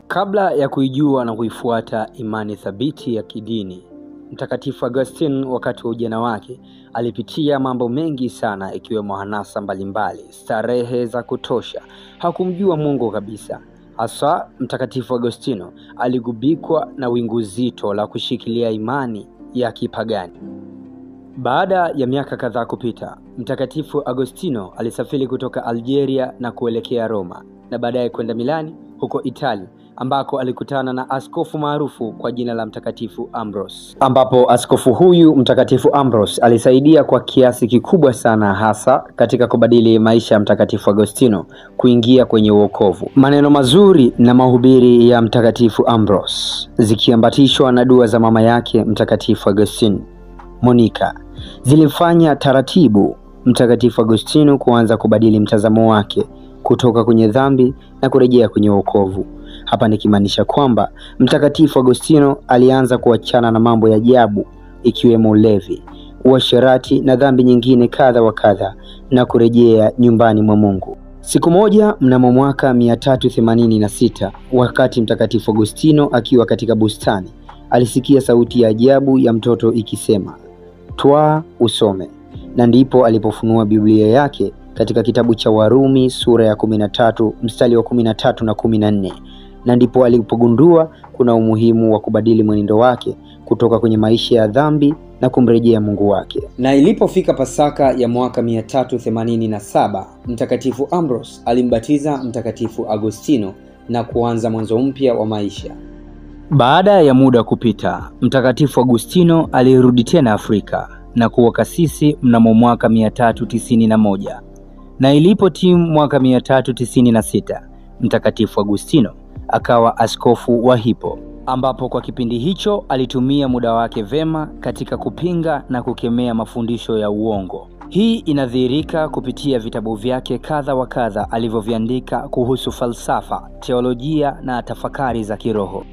Kabla ya kuijua na kuifuata imani thabiti ya kidini, Mtakatifu Augustine wakati wa ujana wake alipitia mambo mengi sana, ikiwemo hanasa mbalimbali, starehe za kutosha. Hakumjua Mungu kabisa. Hasa Mtakatifu Agostino aligubikwa na wingu zito la kushikilia imani ya kipagani. Baada ya miaka kadhaa kupita, Mtakatifu Agostino alisafiri kutoka Algeria na kuelekea Roma na baadaye kwenda Milani huko Italia, ambako alikutana na askofu maarufu kwa jina la Mtakatifu Ambrose, ambapo askofu huyu Mtakatifu Ambrose alisaidia kwa kiasi kikubwa sana, hasa katika kubadili maisha ya Mtakatifu Agostino kuingia kwenye wokovu. Maneno mazuri na mahubiri ya Mtakatifu Ambrose, zikiambatishwa na dua za mama yake Mtakatifu Agostino, Monica, zilifanya taratibu Mtakatifu Agostino kuanza kubadili mtazamo wake kutoka kwenye dhambi na kurejea kwenye wokovu. Hapa nikimaanisha kwamba Mtakatifu Agostino alianza kuachana na mambo ya ajabu, ikiwemo ulevi, uasherati na dhambi nyingine kadha wa kadha, na kurejea nyumbani mwa Mungu. Siku moja mnamo mwaka 386, wakati Mtakatifu Agostino akiwa katika bustani, alisikia sauti ya ajabu ya mtoto ikisema, "Twaa usome." Na ndipo alipofunua Biblia yake katika kitabu cha Warumi sura ya 13 mstari wa 13 na 14. Na ndipo alipogundua kuna umuhimu wa kubadili mwenendo wake kutoka kwenye maisha ya dhambi na kumrejea Mungu wake. Na ilipofika Pasaka ya mwaka 387, Mtakatifu Ambrose alimbatiza Mtakatifu Agostino na kuanza mwanzo mpya wa maisha. Baada ya muda kupita, Mtakatifu Agostino alirudi tena Afrika na kuwa kasisi mnamo mwaka 391. Na ilipotimu mwaka 396, Mtakatifu Agostino akawa askofu wa Hippo, ambapo kwa kipindi hicho alitumia muda wake vema katika kupinga na kukemea mafundisho ya uongo. Hii inadhihirika kupitia vitabu vyake kadha wa kadha alivyoviandika kuhusu falsafa, teolojia na tafakari za kiroho.